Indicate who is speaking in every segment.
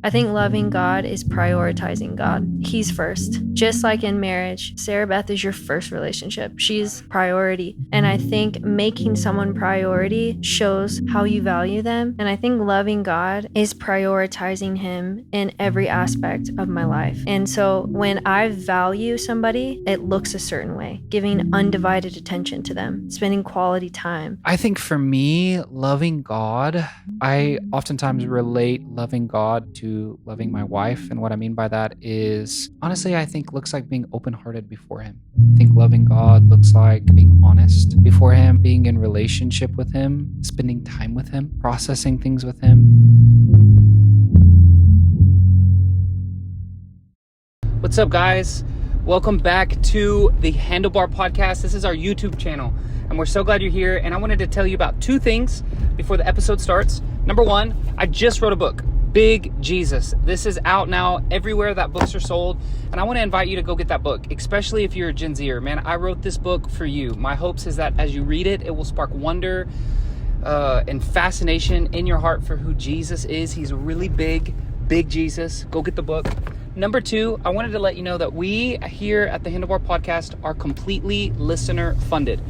Speaker 1: I think loving God is prioritizing God. He's first. Just like in marriage, Sarah Beth is your first relationship. She's priority. And I think making someone priority shows how you value them. And I think loving God is prioritizing Him in every aspect of my life. And so when I value somebody, it looks a certain way, giving undivided attention to them, spending quality time.
Speaker 2: I think for me, loving God, I oftentimes relate loving God to loving my wife. And what I mean by that is, honestly, I think looks like being open-hearted before Him. I think loving God looks like being honest before Him, being in relationship with Him, spending time with Him, processing things with Him. What's up, guys? Welcome back to the Handlebar Podcast. This is our YouTube channel, and we're so glad you're here. And I wanted to tell you about two things before the episode starts. Number one, I just wrote a book, Big Jesus. This is out now everywhere that books are sold, and I want to invite you to go get that book, especially if you're a Gen Zer. Man, I wrote this book for you. My hopes is that as you read it, it will spark wonder and fascination in your heart for who Jesus is. He's a really big Jesus. Go get the book. Number two, I wanted to let you know that we here at the Handlebar Podcast are completely listener funded.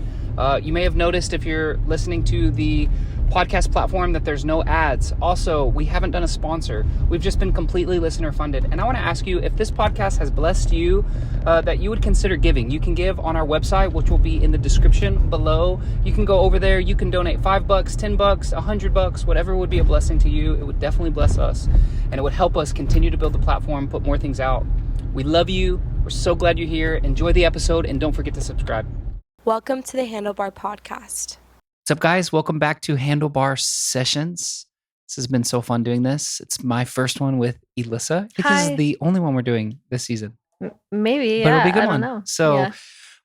Speaker 2: You may have noticed if you're listening to the podcast platform that there's no ads. Also, we haven't done a sponsor. We've just been completely listener funded. And I want to ask you, if this podcast has blessed you, that you would consider giving. You can give on our website, which will be in the description below. You can go over there. You can donate $5, $10, $100, whatever would be a blessing to you. It would definitely bless us, and it would help us continue to build the platform, put more things out. We love you. We're so glad you're here. Enjoy the episode, and don't forget to subscribe.
Speaker 3: Welcome to the Handlebar Podcast.
Speaker 2: What's up, guys? Welcome back to Handlebar Sessions. This has been so fun doing this. It's my first one with Elissa. I think this is the only one we're doing this season.
Speaker 1: Maybe,
Speaker 2: but
Speaker 1: yeah.
Speaker 2: It'll be a good
Speaker 1: I
Speaker 2: one.
Speaker 1: don't know.
Speaker 2: So
Speaker 1: Yeah.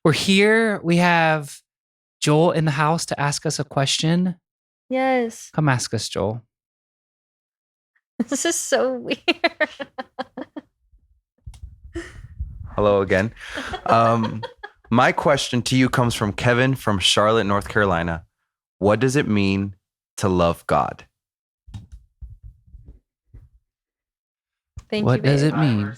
Speaker 2: We're here. We have Joel in the house to ask us a question.
Speaker 1: Yes.
Speaker 2: Come ask us, Joel.
Speaker 1: This is so weird.
Speaker 4: Hello again. My question to you comes from Kevin from Charlotte, North Carolina. What does it mean to love God?
Speaker 1: Thank
Speaker 2: What
Speaker 1: you,
Speaker 2: does
Speaker 1: babe.
Speaker 2: it mean?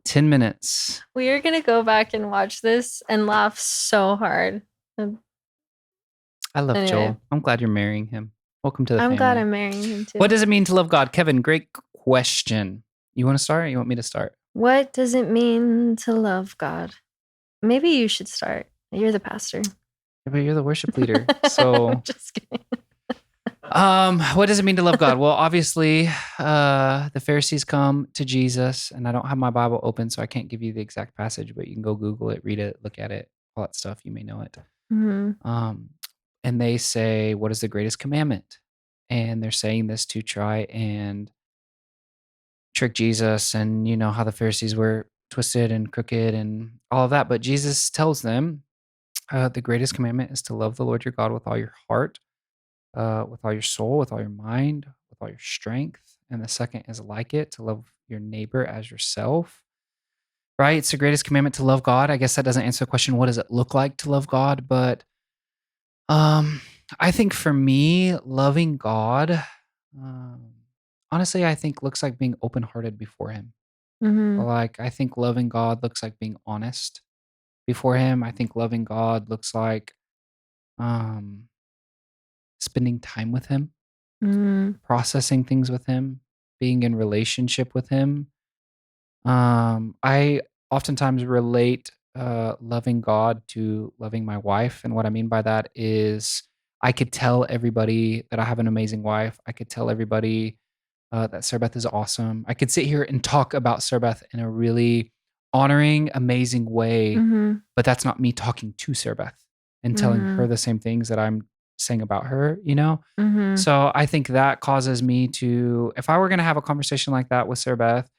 Speaker 2: 10 minutes.
Speaker 1: We are going to go back and watch this and laugh so hard.
Speaker 2: I love
Speaker 1: Anyway.
Speaker 2: Joel. I'm glad you're marrying him. Welcome to the family.
Speaker 1: I'm glad I'm marrying him too.
Speaker 2: What does it mean to love God? Kevin, great question. You want to start or you want me to start?
Speaker 1: What does it mean to love God? Maybe you should start. You're the pastor.
Speaker 2: Yeah, but you're the worship leader. So
Speaker 1: Just kidding.
Speaker 2: what does it mean to love God? Well, obviously, the Pharisees come to Jesus, and I don't have my Bible open, so I can't give you the exact passage, but you can go Google it, read it, look at it, all that stuff. You may know it.
Speaker 1: Mm-hmm.
Speaker 2: And they say, what is the greatest commandment? And they're saying this to try and trick Jesus. And you know how the Pharisees were twisted and crooked and all of that. But Jesus tells them, the greatest commandment is to love the Lord your God with all your heart, with all your soul, with all your mind, with all your strength. And the second is like it, to love your neighbor as yourself. Right? It's the greatest commandment to love God. I guess that doesn't answer the question, what does it look like to love God? But I think for me, loving God, honestly, I think looks like being open-hearted before Him.
Speaker 1: Mm-hmm.
Speaker 2: Like, I think loving God looks like being honest before Him. I think loving God looks like spending time with Him,
Speaker 1: Mm-hmm.
Speaker 2: processing things with Him, being in relationship with Him. I oftentimes relate loving God to loving my wife. And what I mean by that is I could tell everybody that I have an amazing wife. I could tell everybody that Sarah Beth is awesome. I could sit here and talk about Sarah Beth in a really honoring, amazing way,
Speaker 1: Mm-hmm.
Speaker 2: but that's not me talking to Sarah Beth and telling her the same things that I'm saying about her, you know?
Speaker 1: Mm-hmm.
Speaker 2: So I think that causes me to, if I were going to have a conversation like that with Sarah Beth,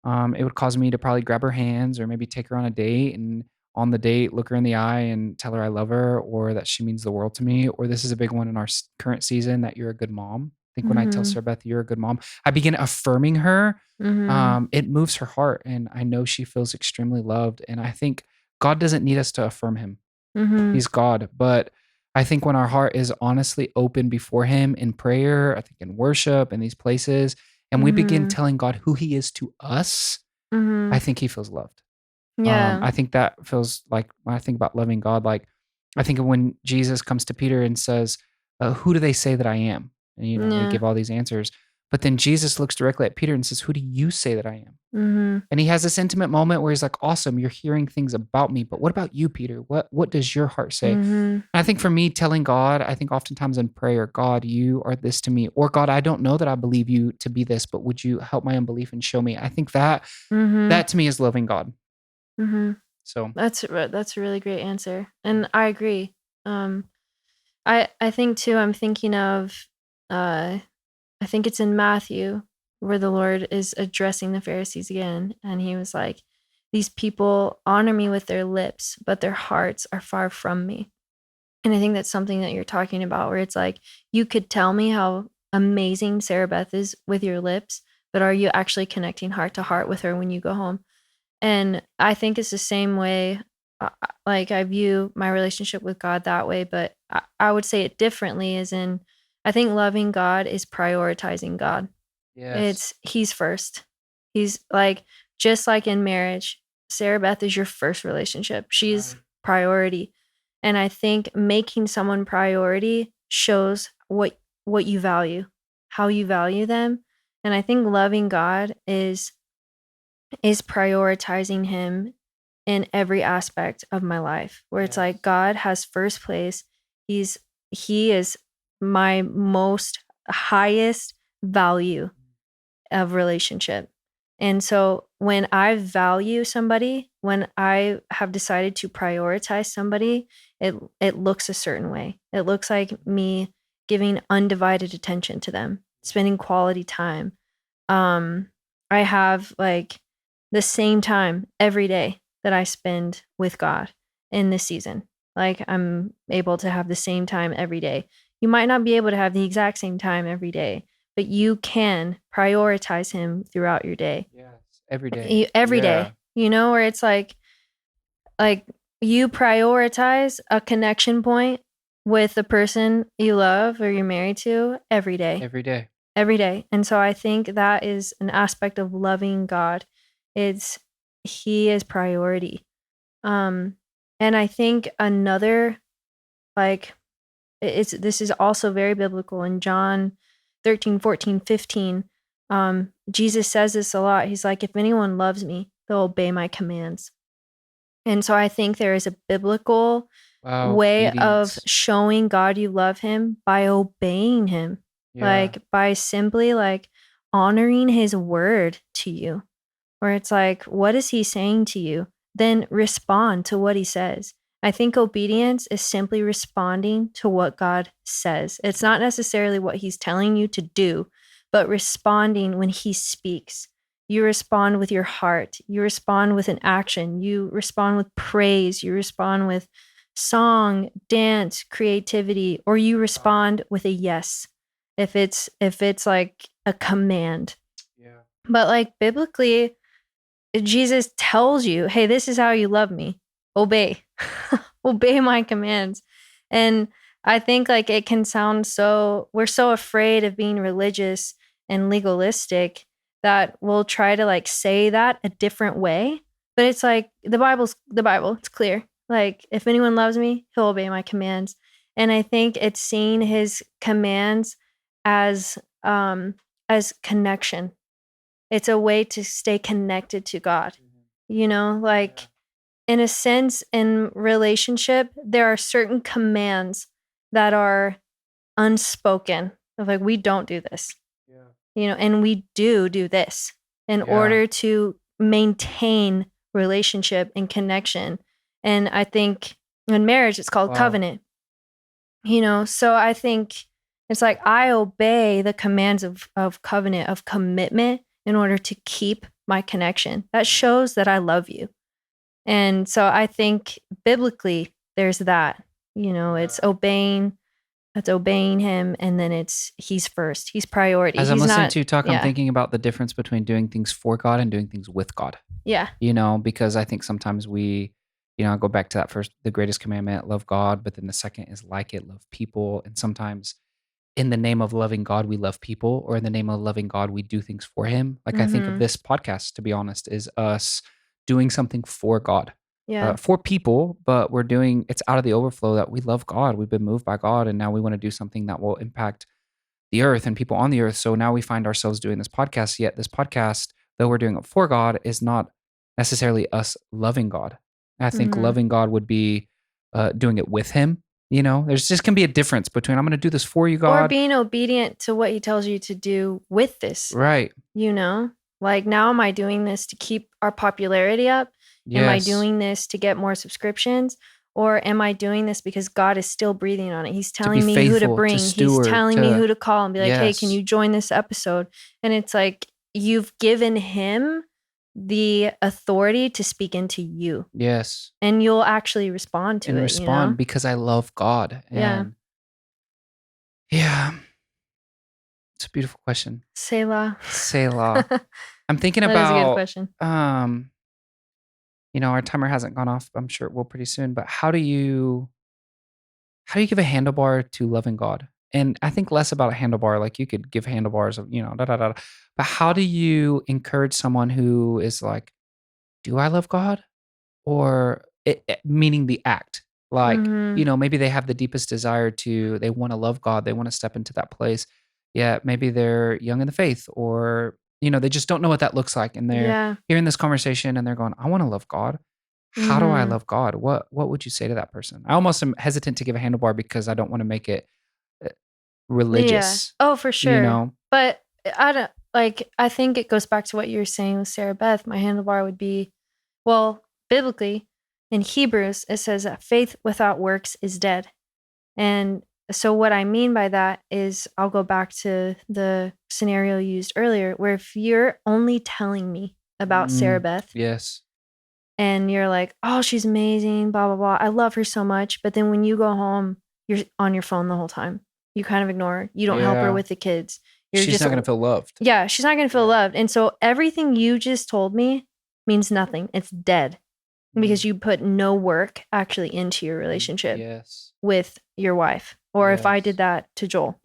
Speaker 2: it would cause me to probably grab her hands or maybe take her on a date, and on the date, look her in the eye and tell her I love her, or that she means the world to me, or this is a big one in our current season, that you're a good mom. I think when I tell Sarah Beth you're a good mom, I begin affirming her.
Speaker 1: Mm-hmm.
Speaker 2: It moves her heart, and I know she feels extremely loved. And I think God doesn't need us to affirm Him.
Speaker 1: Mm-hmm.
Speaker 2: He's God, but I think when our heart is honestly open before Him in prayer, I think in worship, in these places, and we begin
Speaker 1: Mhm.
Speaker 2: telling God who He is to us, I
Speaker 1: Mhm.
Speaker 2: think He feels loved.
Speaker 1: Yeah.
Speaker 2: I think that feels like when I think about loving God, like I think of when Jesus comes to Peter and says, "Who do they say that I am?" And they
Speaker 1: Yeah.
Speaker 2: give all these answers, but then Jesus looks directly at Peter and says, "Who do you say that I am?"
Speaker 1: Mhm.
Speaker 2: And he has this intimate moment where he's like, "Awesome, you're hearing things about me, but what about you, Peter? What does your heart say?"
Speaker 1: Mhm.
Speaker 2: I think for me, telling God, I think oftentimes in prayer, God, you are this to me, or God, I don't know that I believe you to be this, but would you help my unbelief and show me? I think that
Speaker 1: Mhm.
Speaker 2: that to me is loving God.
Speaker 1: Mhm.
Speaker 2: So
Speaker 1: That's a really great answer, and I agree. Um, I think too. I'm thinking of, uh, I think it's in Matthew where the Lord is addressing the Pharisees again, and He was like, "These people honor me with their lips, but their hearts are far from me." And I think that's something that you're talking about, where it's like you could tell me how amazing Sarah Beth is with your lips, but are you actually connecting heart to heart with her when you go home? And I think it's the same way, like, I view my relationship with God that way, but I would say it differently, as in, I think loving God is prioritizing God.
Speaker 2: yes,
Speaker 1: He's first. He's like, just like in marriage, Sarah Beth is your first relationship. She's
Speaker 2: right.
Speaker 1: priority. And I think making someone priority shows what you value, how you value them. And I think loving God is prioritizing him in every aspect of my life, where it's like
Speaker 2: Yes.
Speaker 1: God has first place. He is my most highest value of relationship. And so when I value somebody, when I have decided to prioritize somebody, it looks a certain way. It looks like me giving undivided attention to them, spending quality time. Um, I have like the same time every day that I spend with God in this season. Like, I'm able to have the same time every day. You might not be able to have the exact same time every day, but you can prioritize him throughout your day.
Speaker 2: Yes. Every day.
Speaker 1: Every
Speaker 2: Yeah.
Speaker 1: day, where it's like you prioritize a connection point with the person you love or you're married to every day.
Speaker 2: Every day.
Speaker 1: Every day. And so I think that is an aspect of loving God. It's He is priority. Um and I think another, like, it's this is also very biblical in John 13, 14, 15. Jesus says this a lot. He's like, if anyone loves me, they'll obey my commands. And so I think there is a biblical
Speaker 2: Wow.
Speaker 1: way of
Speaker 2: Obedience.
Speaker 1: showing God you love him by obeying him,
Speaker 2: Yeah.
Speaker 1: like by simply like honoring his word to you, where it's like, what is he saying to you? Then respond to what he says. I think obedience is simply responding to what God says. It's not necessarily what he's telling you to do, but responding when he speaks. You respond with your heart. You respond with an action. You respond with praise. You respond with song, dance, creativity, or you respond with a yes if it's like a command.
Speaker 2: Yeah.
Speaker 1: But like biblically, Jesus tells you, hey, this is how you love me. Obey. Obey my commands. And I think like it can sound so, we're so afraid of being religious and legalistic that we'll try to like say that a different way. But it's like the Bible, it's clear. Like, if anyone loves me, he'll obey my commands. And I think it's seeing his commands as as connection. It's a way to stay connected to God. Like, in a sense, in relationship, there are certain commands that are unspoken, of like, we don't do this,
Speaker 2: Yeah.
Speaker 1: and we do this in
Speaker 2: Yeah.
Speaker 1: order to maintain relationship and connection. And I think in marriage, it's called
Speaker 2: Wow.
Speaker 1: covenant. So I think it's like I obey the commands of covenant, of commitment, in order to keep my connection. That shows that I love you. And so I think biblically there's that. It's obeying him, and then he's first. He's priority.
Speaker 2: As I'm
Speaker 1: He's
Speaker 2: listening
Speaker 1: not.
Speaker 2: to you talk, I'm
Speaker 1: Yeah.
Speaker 2: thinking about the difference between doing things for God and doing things with God.
Speaker 1: Yeah.
Speaker 2: Because I think sometimes we I go back to that first, the greatest commandment, love God, but then the second is like it, love people. And sometimes in the name of loving God, we love people, or in the name of loving God, we do things for him. Like I think of this podcast, to be honest, is us doing something for God,
Speaker 1: Yeah.
Speaker 2: for people, but it's out of the overflow that we love God. We've been moved by God, and now we want to do something that will impact the earth and people on the earth. So now we find ourselves doing this podcast, yet this podcast, though we're doing it for God, is not necessarily us loving God. I think loving God would be doing it with him. There's just can be a difference between I'm going to do this for you,
Speaker 1: Or
Speaker 2: God.
Speaker 1: being obedient to what he tells you to do with this.
Speaker 2: Right.
Speaker 1: Like, now am I doing this to keep our popularity up? Am I
Speaker 2: Yes.
Speaker 1: doing this to get more subscriptions? Or am I doing this because God is still breathing on it? He's telling me who to
Speaker 2: faithful, to
Speaker 1: bring. He's
Speaker 2: steward,
Speaker 1: telling me who to call and be like, hey, can
Speaker 2: Yes.
Speaker 1: you join this episode? And it's like you've given him the authority to speak into you.
Speaker 2: Yes.
Speaker 1: And you'll actually respond to
Speaker 2: And
Speaker 1: it.
Speaker 2: respond because I love God.
Speaker 1: Yeah.
Speaker 2: Yeah. It's a beautiful question.
Speaker 1: Selah.
Speaker 2: Selah. I'm thinking
Speaker 1: That is a good
Speaker 2: about,
Speaker 1: question.
Speaker 2: our timer hasn't gone off. I'm sure it will pretty soon. But how do you give a handlebar to loving God? And I think less about a handlebar. Like you could give handlebars of, da da da. But how do you encourage someone who is like, do I love God? Or meaning the act. Like, maybe they have the deepest desire they want to love God. They want to step into that place. Yeah, maybe they're young in the faith, or, they just don't know what that looks like. And they're hearing this conversation and they're going, I want to love God. How do I love God? What would you say to that person? I almost am hesitant to give a handlebar because I don't want to make it religious.
Speaker 1: Yeah. Oh, for sure. But I think it goes back to what you were saying with Sarah Beth. My handlebar would be, well, biblically, in Hebrews, it says that faith without works is dead. And so what I mean by that is I'll go back to the scenario used earlier, where if you're only telling me about Sarah Beth.
Speaker 2: Yes.
Speaker 1: And you're like, oh, she's amazing, blah, blah, blah. I love her so much. But then when you go home, you're on your phone the whole time. You kind of ignore her. You don't help her with the kids.
Speaker 2: She's not going to feel loved.
Speaker 1: Yeah, she's not going to feel loved. And so everything you just told me means nothing. It's dead because you put no work actually into your relationship with your wife. Or if I did that to Joel,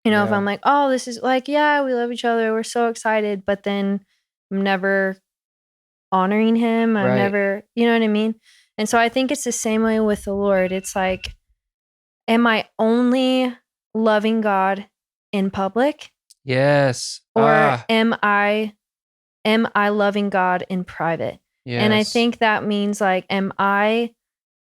Speaker 1: if I'm like, oh, this is like, yeah, we love each other. We're so excited. But then I'm never honoring him. I'm never, you know what I mean? And so I think it's the same way with the Lord. It's like, am I only loving God in public?
Speaker 2: Yes.
Speaker 1: Or am I loving God in private? Yes. And I think that means like, am I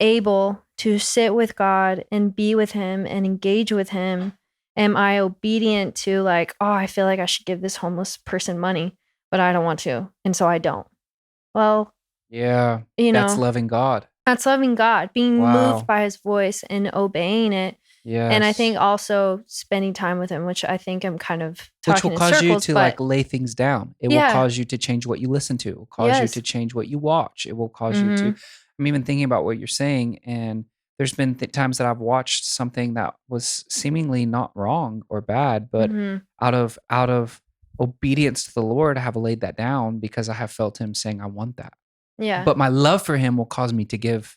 Speaker 1: able to sit with God and be with him and engage with him? Am I obedient to like, oh, I feel like I should give this homeless person money, but I don't want to. And so I don't. Well,
Speaker 2: yeah, that's loving God.
Speaker 1: That's loving God, being moved by his voice and obeying it. Yes. And I think also spending time with him, which I think I'm kind of talking in circles. Which will cause you to
Speaker 2: like lay things down. It will cause you to change what you listen to. It will cause you to change what you watch. It will cause you to, I'm even thinking about what you're saying. And there's been times that I've watched something that was seemingly not wrong or bad, but out of obedience to the Lord, I have laid that down because I have felt him saying, I want that.
Speaker 1: Yeah.
Speaker 2: But my love for him will cause me to give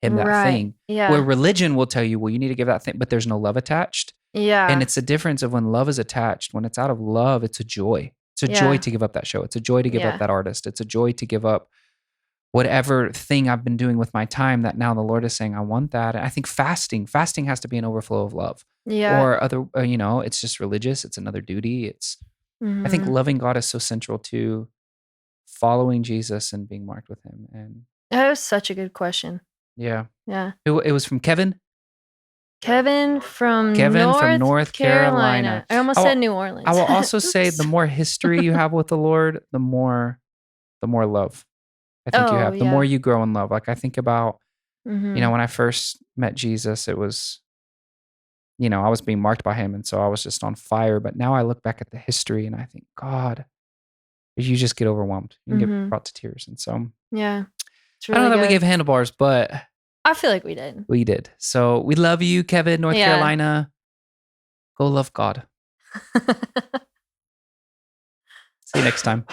Speaker 2: him that thing.
Speaker 1: Yeah.
Speaker 2: Where religion will tell you, well, you need to give that thing, but there's no love attached.
Speaker 1: Yeah.
Speaker 2: And it's a difference of when love is attached. When it's out of love, it's a joy. It's a joy to give up that show. It's a joy to give up that artist. It's a joy to give up whatever thing I've been doing with my time that now the Lord is saying, I want that. And I think fasting has to be an overflow of love.
Speaker 1: Yeah.
Speaker 2: Or other, it's just religious. It's another duty. I think loving God is so central to following Jesus and being marked with him. And
Speaker 1: that was such a good question.
Speaker 2: Yeah.
Speaker 1: Yeah.
Speaker 2: It was from Kevin.
Speaker 1: Kevin from North Carolina. I almost said New Orleans.
Speaker 2: I will also say the more history you have with the Lord, the more love I think you have. The more you grow in love. Like I think about, when I first met Jesus, it was, I was being marked by him. And so I was just on fire. But now I look back at the history and I think, God, you just get overwhelmed. You get brought to tears. And so,
Speaker 1: yeah.
Speaker 2: Really I don't know that we gave handlebars, but
Speaker 1: I feel like we did.
Speaker 2: We did. So we love you, Kevin, North Carolina. Go love God. See you next time.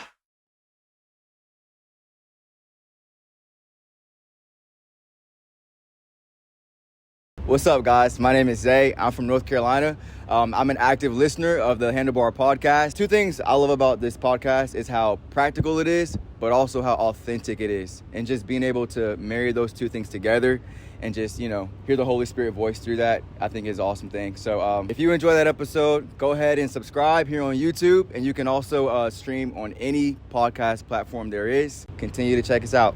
Speaker 5: What's up, guys? My name is Zay. I'm from North Carolina. I'm an active listener of the Handlebar podcast. Two things I love about this podcast is how practical it is, but also how authentic it is. And just being able to marry those two things together and just, hear the Holy Spirit voice through that, I think is an awesome thing. So if you enjoy that episode, go ahead and subscribe here on YouTube. And you can also stream on any podcast platform there is. Continue to check us out.